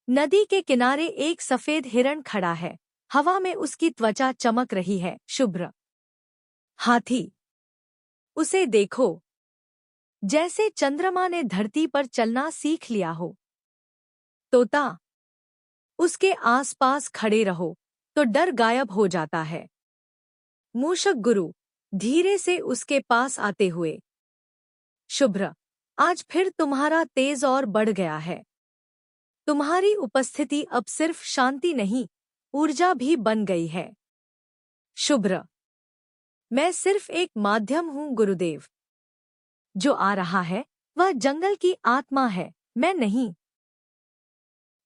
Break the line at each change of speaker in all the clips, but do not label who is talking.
नदी के किनारे एक सफेद हिरण खड़ा है। हवा में उसकी त्वचा चमक रही है। शुभ्र। हाथी। उसे देखो, जैसे चंद्रमा ने धरती पर चलना सीख लिया हो। तोता। उसके आसपास खड़े रहो तो डर गायब हो जाता है। मूषक गुरु धीरे से उसके पास आते हुए। शुभ्र। आज फिर तुम्हारा तेज और बढ़ गया है। तुम्हारी उपस्थिति अब सिर्फ शांति नहीं, ऊर्जा भी बन गई है। शुभ्र। मैं सिर्फ एक माध्यम हूँ गुरुदेव। जो आ रहा है वह जंगल की आत्मा है, मैं नहीं।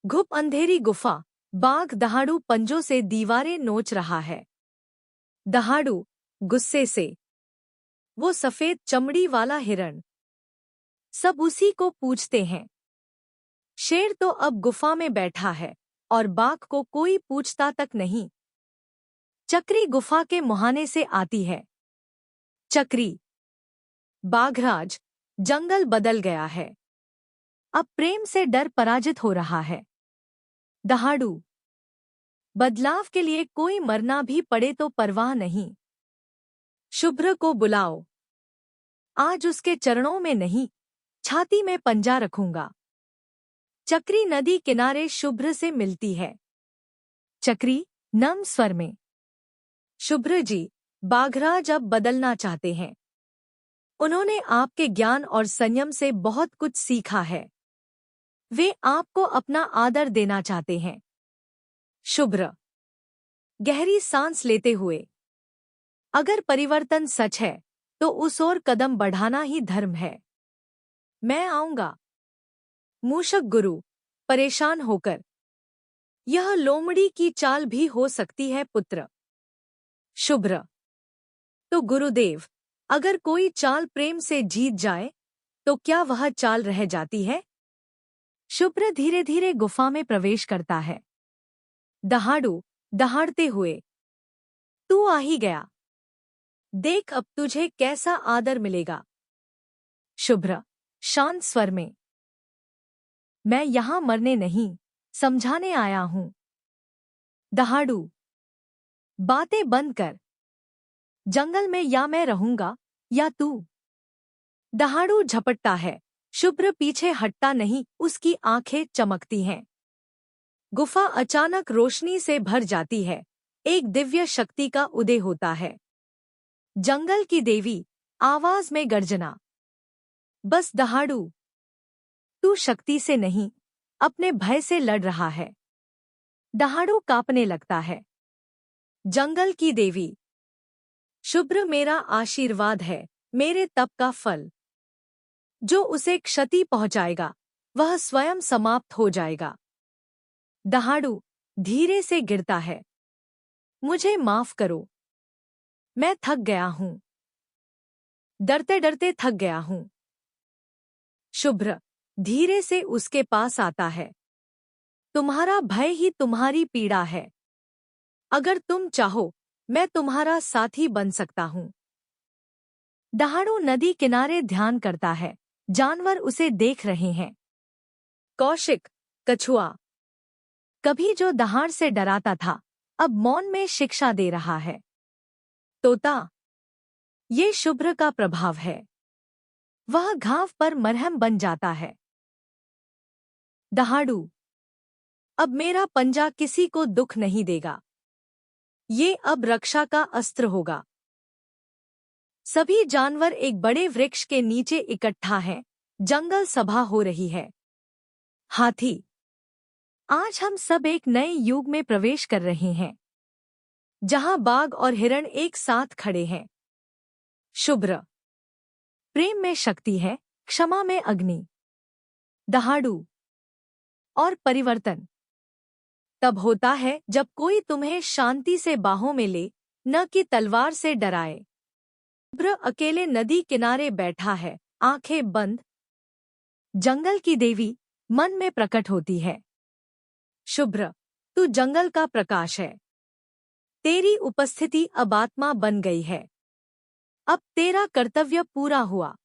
घुप अंधेरी गुफा। बाघ दहाड़ू पंजों से दीवारें नोच रहा है। दहाड़ू गुस्से से। वो सफेद चमड़ी वाला हिरण। सब उसी को पूछते हैं। शेर तो अब गुफा में बैठा है और बाघ को कोई पूछता तक नहीं। चक्री गुफा के मुहाने से आती है। चक्री। बाघराज। जंगल बदल गया है। अब प्रेम से डर पराजित हो रहा है। दहाड़ू। बदलाव के लिए कोई मरना भी पड़े तो परवाह नहीं। शुभ्र को बुलाओ। आज उसके चरणों में नहीं, छाती में पंजा रखूंगा। चक्री नदी किनारे शुभ्र से मिलती है। चक्री नम स्वर में। शुभ्र जी, बाघराज अब बदलना चाहते हैं। उन्होंने आपके ज्ञान और संयम से बहुत कुछ सीखा है। वे आपको अपना आदर देना चाहते हैं। शुभ्र गहरी सांस लेते हुए। अगर परिवर्तन सच है तो उस ओर कदम बढ़ाना ही धर्म है। मैं आऊंगा। मूषक गुरु परेशान होकर। यह लोमड़ी की चाल भी हो सकती है पुत्र। शुभ्र। तो गुरुदेव, अगर कोई चाल प्रेम से जीत जाए तो क्या वह चाल रह जाती है? शुभ्र धीरे धीरे गुफा में प्रवेश करता है। दहाड़ू दहाड़ते हुए। तू आ ही गया। देख अब तुझे कैसा आदर मिलेगा। शुभ्र शांत स्वर में। मैं यहां मरने नहीं, समझाने आया हूं। दहाड़ू बातें बंद कर। जंगल में या मैं रहूंगा या तू। दहाड़ू झपटता है। शुभ्र पीछे हटता नहीं, उसकी आंखें चमकती हैं। गुफा अचानक रोशनी से भर जाती है। एक दिव्य शक्ति का उदय होता है। जंगल की देवी। आवाज में गर्जना। बस दहाड़ू, तू शक्ति से नहीं, अपने भय से लड़ रहा है। दहाड़ू कांपने लगता है। जंगल की देवी। शुभ्र मेरा आशीर्वाद है, मेरे तप का फल। जो उसे क्षति पहुंचाएगा वह स्वयं समाप्त हो जाएगा। दहाड़ू धीरे से गिरता है। मुझे माफ करो, मैं थक गया हूं। डरते डरते थक गया हूं। शुभ्र धीरे से उसके पास आता है। तुम्हारा भय ही तुम्हारी पीड़ा है। अगर तुम चाहो मैं तुम्हारा साथी बन सकता हूं। दहाड़ू नदी किनारे ध्यान करता है। जानवर उसे देख रहे हैं। कौशिक कछुआ। कभी जो दहाड़ से डराता था अब मौन में शिक्षा दे रहा है। तोता। ये शुभ्र का प्रभाव है। वह घाव पर मरहम बन जाता है। दहाड़ू अब मेरा पंजा किसी को दुख नहीं देगा। ये अब रक्षा का अस्त्र होगा। सभी जानवर एक बड़े वृक्ष के नीचे इकट्ठा हैं। जंगल सभा हो रही है। हाथी। आज हम सब एक नए युग में प्रवेश कर रहे हैं, जहां बाघ और हिरण एक साथ खड़े हैं। शुभ्र प्रेम में शक्ति है, क्षमा में अग्नि। दहाड़ू और परिवर्तन तब होता है जब कोई तुम्हें शांति से बाहों में ले, न कि तलवार से डराए। शुभ्र अकेले नदी किनारे बैठा है, आंखें बंद। जंगल की देवी मन में प्रकट होती है। शुभ्र तू जंगल का प्रकाश है। तेरी उपस्थिति अब आत्मा बन गई है। अब तेरा कर्तव्य पूरा हुआ।